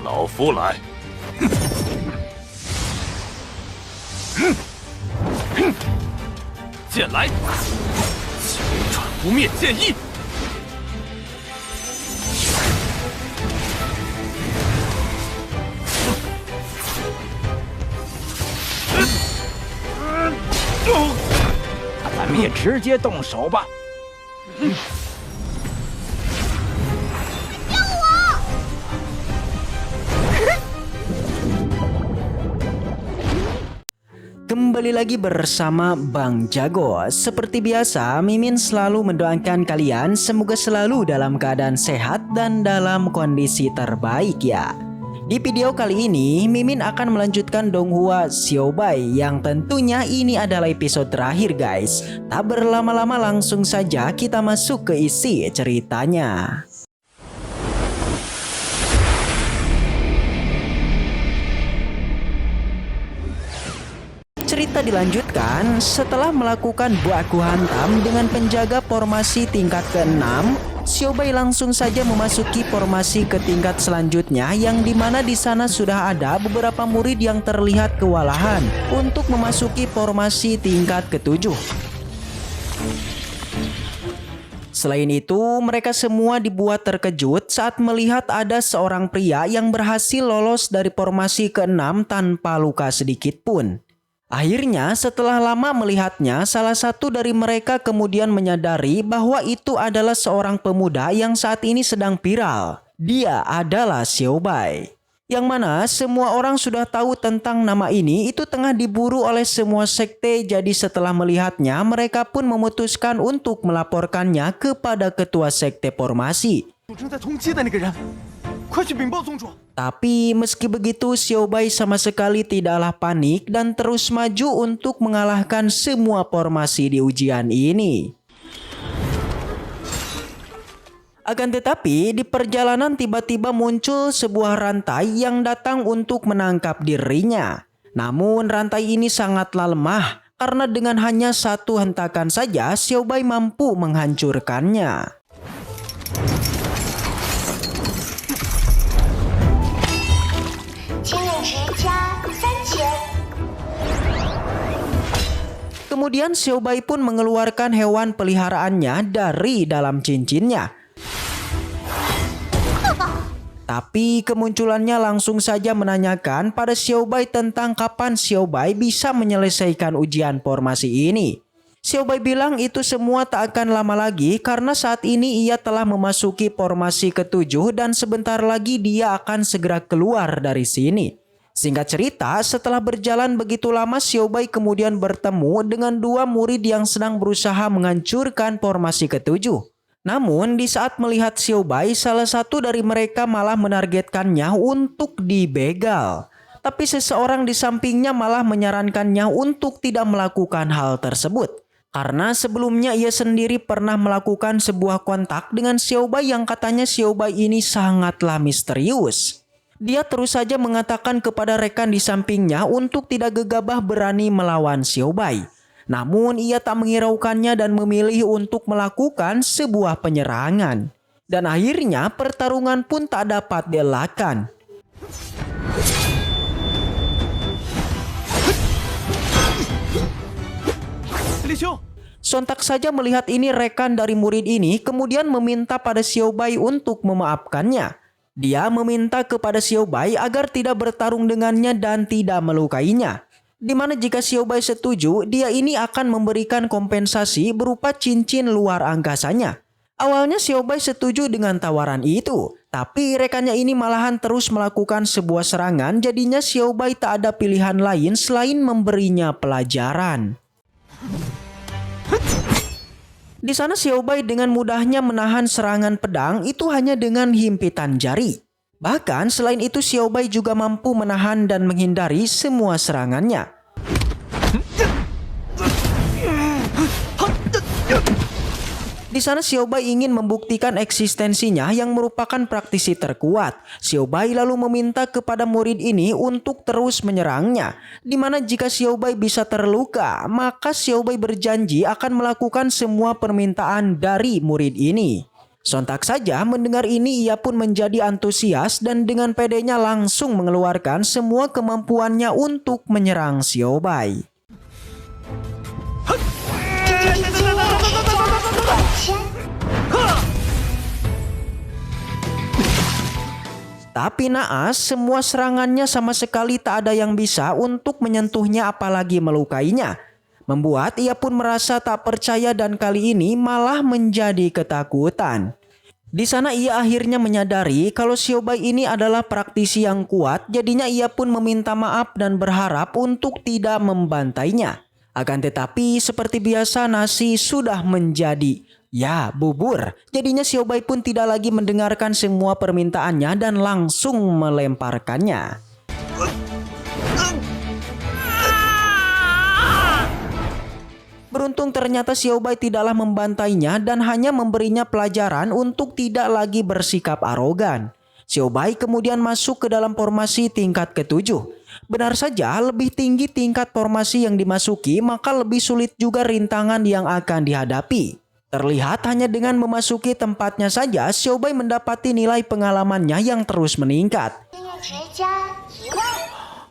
老夫来。剑来，九转不灭剑意。咱们也直接动手吧。Kembali lagi bersama Bang Jago. Seperti biasa, Mimin selalu mendoakan kalian semoga selalu dalam keadaan sehat dan dalam kondisi terbaik ya. Di video kali ini, Mimin akan melanjutkan Donghua Xiaobai yang tentunya ini adalah episode terakhir guys. Tak berlama-lama langsung saja kita masuk ke isi ceritanya. Cerita dilanjutkan setelah melakukan baku hantam dengan penjaga formasi tingkat ke-6. Xiaobai langsung saja memasuki formasi ke tingkat selanjutnya yang dimana di sana sudah ada beberapa murid yang terlihat kewalahan untuk memasuki formasi tingkat ke-7. Selain itu, mereka semua dibuat terkejut saat melihat ada seorang pria yang berhasil lolos dari formasi ke-6 tanpa luka sedikit pun. Akhirnya setelah lama melihatnya, salah satu dari mereka kemudian menyadari bahwa itu adalah seorang pemuda yang saat ini sedang viral. Dia adalah Xiaobai. Yang mana semua orang sudah tahu tentang nama ini itu tengah diburu oleh semua sekte. Jadi setelah melihatnya mereka pun memutuskan untuk melaporkannya kepada ketua sekte formasi. Tapi meski begitu Xiaobai sama sekali tidaklah panik dan terus maju untuk mengalahkan semua formasi di ujian ini. Akan tetapi di perjalanan tiba-tiba muncul sebuah rantai yang datang untuk menangkap dirinya. Namun rantai ini sangatlah lemah karena dengan hanya satu hentakan saja Xiaobai mampu menghancurkannya. Kemudian Xiaobai pun mengeluarkan hewan peliharaannya dari dalam cincinnya. Tapi kemunculannya langsung saja menanyakan pada Xiaobai tentang kapan Xiaobai bisa menyelesaikan ujian formasi ini. Xiaobai bilang itu semua tak akan lama lagi karena saat ini ia telah memasuki formasi ke-7 dan sebentar lagi dia akan segera keluar dari sini. Singkat cerita, setelah berjalan begitu lama Xiaobai kemudian bertemu dengan dua murid yang sedang berusaha menghancurkan formasi ke-7. Namun di saat melihat Xiaobai, salah satu dari mereka malah menargetkannya untuk dibegal. Tapi seseorang di sampingnya malah menyarankannya untuk tidak melakukan hal tersebut. Karena sebelumnya ia sendiri pernah melakukan sebuah kontak dengan Xiaobai yang katanya Xiaobai ini sangatlah misterius. Dia terus saja mengatakan kepada rekan di sampingnya untuk tidak gegabah berani melawan Xiaobai. Namun ia tak menghiraukannya dan memilih untuk melakukan sebuah penyerangan. Dan akhirnya pertarungan pun tak dapat dielakkan. Sontak saja melihat ini rekan dari murid ini kemudian meminta pada Xiaobai untuk memaafkannya. Dia meminta kepada Xiaobai agar tidak bertarung dengannya dan tidak melukainya. Dimana jika Xiaobai setuju, dia ini akan memberikan kompensasi berupa cincin luar angkasanya. Awalnya Xiaobai setuju dengan tawaran itu, tapi rekannya ini malahan terus melakukan sebuah serangan. Jadinya Xiaobai tak ada pilihan lain selain memberinya pelajaran. Di sana Xiaobai dengan mudahnya menahan serangan pedang itu hanya dengan himpitan jari. Bahkan selain itu Xiaobai juga mampu menahan dan menghindari semua serangannya. Di sana Xiaobai ingin membuktikan eksistensinya yang merupakan praktisi terkuat. Xiaobai lalu meminta kepada murid ini untuk terus menyerangnya. Dimana jika Xiaobai bisa terluka, maka Xiaobai berjanji akan melakukan semua permintaan dari murid ini. Sontak saja mendengar ini ia pun menjadi antusias dan dengan pedenya langsung mengeluarkan semua kemampuannya untuk menyerang Xiao Bai. Tapi naas, semua serangannya sama sekali tak ada yang bisa untuk menyentuhnya apalagi melukainya. Membuat ia pun merasa tak percaya dan kali ini malah menjadi ketakutan. Di sana ia akhirnya menyadari kalau Xiao Bai ini adalah praktisi yang kuat, jadinya ia pun meminta maaf dan berharap untuk tidak membantainya. Akan tetapi seperti biasa nasi sudah menjadi bubur. Jadinya Xiao Bai pun tidak lagi mendengarkan semua permintaannya dan langsung melemparkannya. Beruntung ternyata Xiao Bai tidaklah membantainya dan hanya memberinya pelajaran untuk tidak lagi bersikap arogan. Xiao Bai kemudian masuk ke dalam formasi tingkat ke-7. Benar saja, lebih tinggi tingkat formasi yang dimasuki, maka lebih sulit juga rintangan yang akan dihadapi. Terlihat hanya dengan memasuki tempatnya saja, Xiao Bai mendapati nilai pengalamannya yang terus meningkat.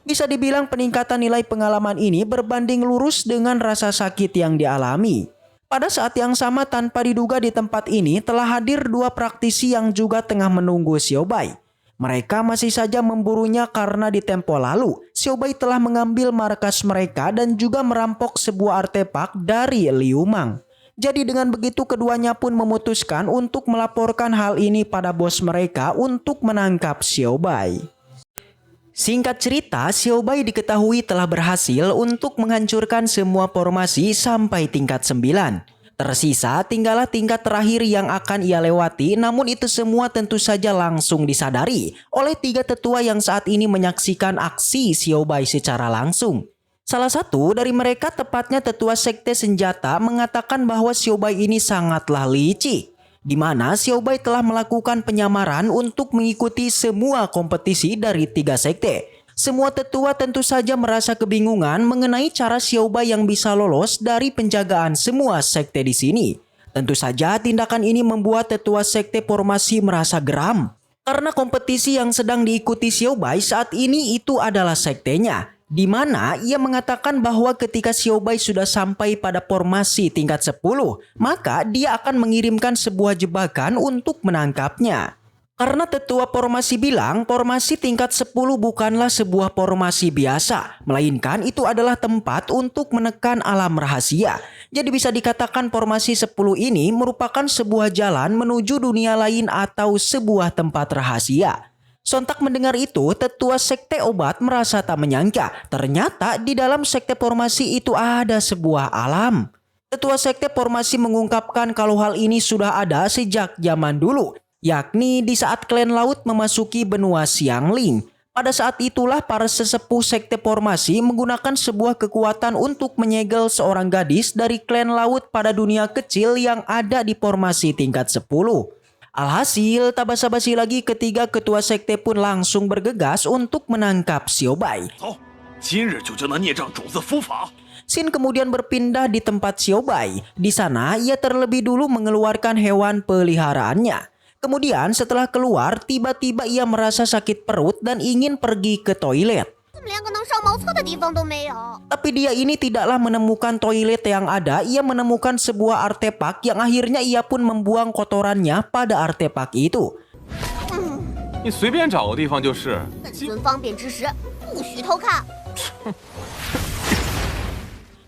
Bisa dibilang peningkatan nilai pengalaman ini berbanding lurus dengan rasa sakit yang dialami. Pada saat yang sama tanpa diduga di tempat ini telah hadir dua praktisi yang juga tengah menunggu Xiao Bai. Mereka masih saja memburunya karena di tempo lalu Xiao Bai telah mengambil markas mereka dan juga merampok sebuah artefak dari Liu Mang. Jadi dengan begitu keduanya pun memutuskan untuk melaporkan hal ini pada bos mereka untuk menangkap Xiao Bai. Singkat cerita, Xiao Bai diketahui telah berhasil untuk menghancurkan semua formasi sampai tingkat 9. Tersisa tinggallah tingkat terakhir yang akan ia lewati, namun itu semua tentu saja langsung disadari oleh 3 tetua yang saat ini menyaksikan aksi Xiao Bai secara langsung. Salah satu dari mereka, tepatnya tetua sekte senjata, mengatakan bahwa Xiao Bai ini sangatlah licik, di mana Xiao Bai telah melakukan penyamaran untuk mengikuti semua kompetisi dari 3 sekte. Semua tetua tentu saja merasa kebingungan mengenai cara Xiao Bai yang bisa lolos dari penjagaan semua sekte di sini. Tentu saja tindakan ini membuat tetua sekte formasi merasa geram, karena kompetisi yang sedang diikuti Xiao Bai saat ini itu adalah sektenya, di mana ia mengatakan bahwa ketika Xiao Bai sudah sampai pada formasi tingkat 10, maka dia akan mengirimkan sebuah jebakan untuk menangkapnya. Karena tetua formasi bilang formasi tingkat 10 bukanlah sebuah formasi biasa, melainkan itu adalah tempat untuk menekan alam rahasia. Jadi bisa dikatakan formasi 10 ini merupakan sebuah jalan menuju dunia lain atau sebuah tempat rahasia. Sontak mendengar itu, tetua sekte obat merasa tak menyangka ternyata di dalam sekte formasi itu ada sebuah alam. Tetua sekte formasi mengungkapkan kalau hal ini sudah ada sejak zaman dulu, yakni di saat klan laut memasuki benua Xiangling. Pada saat itulah para sesepuh sekte formasi menggunakan sebuah kekuatan untuk menyegel seorang gadis dari klan laut pada dunia kecil yang ada di formasi tingkat 10. Alhasil, tak basa-basi lagi ketiga ketua sekte pun langsung bergegas untuk menangkap Xiao Bai. Xin kemudian berpindah di tempat Xiao Bai. Di sana, ia terlebih dulu mengeluarkan hewan peliharaannya. Kemudian setelah keluar, tiba-tiba ia merasa sakit perut dan ingin pergi ke toilet. Tapi dia ini tidaklah menemukan toilet yang ada, ia menemukan sebuah artefak yang akhirnya ia pun membuang kotorannya pada artefak itu.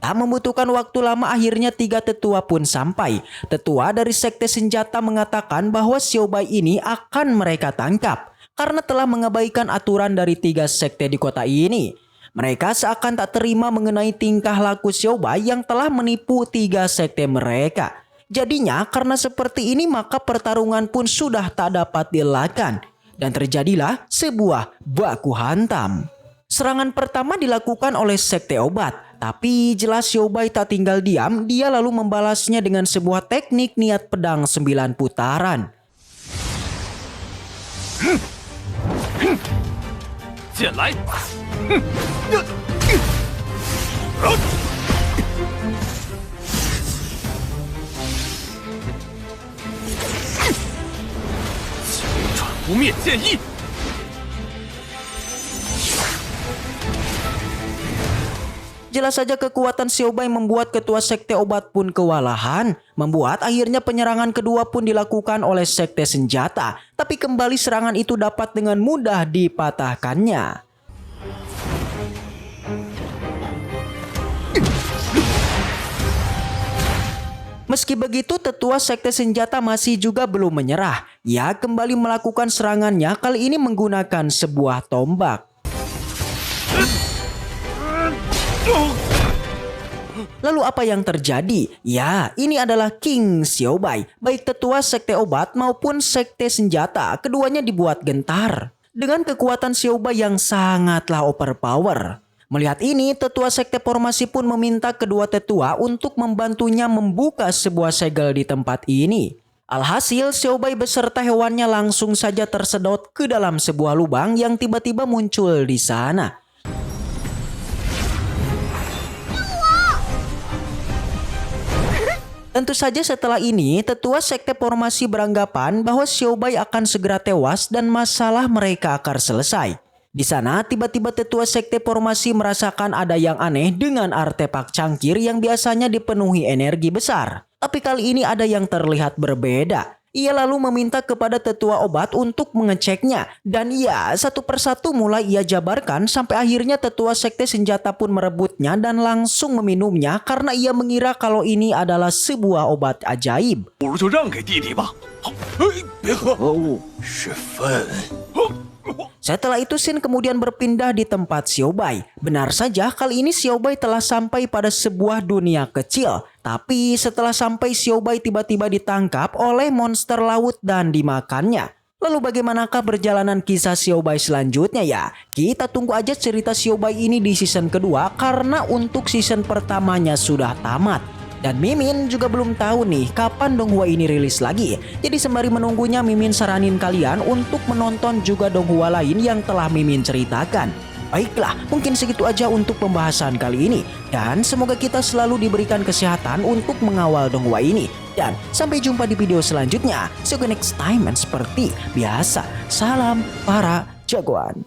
Tak membutuhkan waktu lama akhirnya 3 tetua pun sampai. Tetua dari sekte senjata mengatakan bahwa Xiao Bai ini akan mereka tangkap karena telah mengabaikan aturan dari 3 sekte di kota ini. Mereka seakan tak terima mengenai tingkah laku Xiao Bai yang telah menipu 3 sekte mereka. Jadinya karena seperti ini maka pertarungan pun sudah tak dapat dielakkan. Dan terjadilah sebuah baku hantam. Serangan pertama dilakukan oleh sekte obat. Tapi jelas Xiao Bai tak tinggal diam, dia lalu membalasnya dengan sebuah teknik niat pedang 9 putaran. 不灭剑意。 Jelas saja kekuatan Xiaobai membuat ketua sekte obat pun kewalahan, membuat akhirnya penyerangan kedua pun dilakukan oleh sekte senjata, tapi kembali serangan itu dapat dengan mudah dipatahkannya. Meski begitu, tetua sekte senjata masih juga belum menyerah. Ia kembali melakukan serangannya, kali ini menggunakan sebuah tombak. Lalu apa yang terjadi? Ya, ini adalah King Xiaobai. Baik tetua sekte obat maupun sekte senjata, keduanya dibuat gentar. Dengan kekuatan Xiaobai yang sangatlah overpower. Melihat ini, tetua sekte formasi pun meminta kedua tetua untuk membantunya membuka sebuah segel di tempat ini. Alhasil, Xiaobai beserta hewannya langsung saja tersedot ke dalam sebuah lubang yang tiba-tiba muncul di sana. Tentu saja setelah ini, tetua sekte formasi beranggapan bahwa Xiaobai akan segera tewas dan masalah mereka akan selesai. Di sana, tiba-tiba tetua sekte formasi merasakan ada yang aneh dengan artefak cangkir yang biasanya dipenuhi energi besar. Tapi kali ini ada yang terlihat berbeda. Ia lalu meminta kepada tetua obat untuk mengeceknya. Dan ya, satu persatu mulai ia jabarkan sampai akhirnya tetua sekte senjata pun merebutnya dan langsung meminumnya karena ia mengira kalau ini adalah sebuah obat ajaib. 不如就让给弟弟吧。好，别喝。是粪。 Setelah itu Shin kemudian berpindah di tempat Xiaobai. Benar saja kali ini Xiaobai telah sampai pada sebuah dunia kecil. Tapi setelah sampai Xiaobai tiba-tiba ditangkap oleh monster laut dan dimakannya. Lalu bagaimanakah perjalanan kisah Xiaobai selanjutnya ya? Kita tunggu aja cerita Xiaobai ini di season kedua karena untuk season pertamanya sudah tamat. Dan Mimin juga belum tahu nih kapan Donghua ini rilis lagi. Jadi sembari menunggunya Mimin saranin kalian untuk menonton juga Donghua lain yang telah Mimin ceritakan. Baiklah, mungkin segitu aja untuk pembahasan kali ini. Dan semoga kita selalu diberikan kesehatan untuk mengawal Donghua ini. Dan sampai jumpa di video selanjutnya. See you next time, and seperti biasa, salam para jagoan.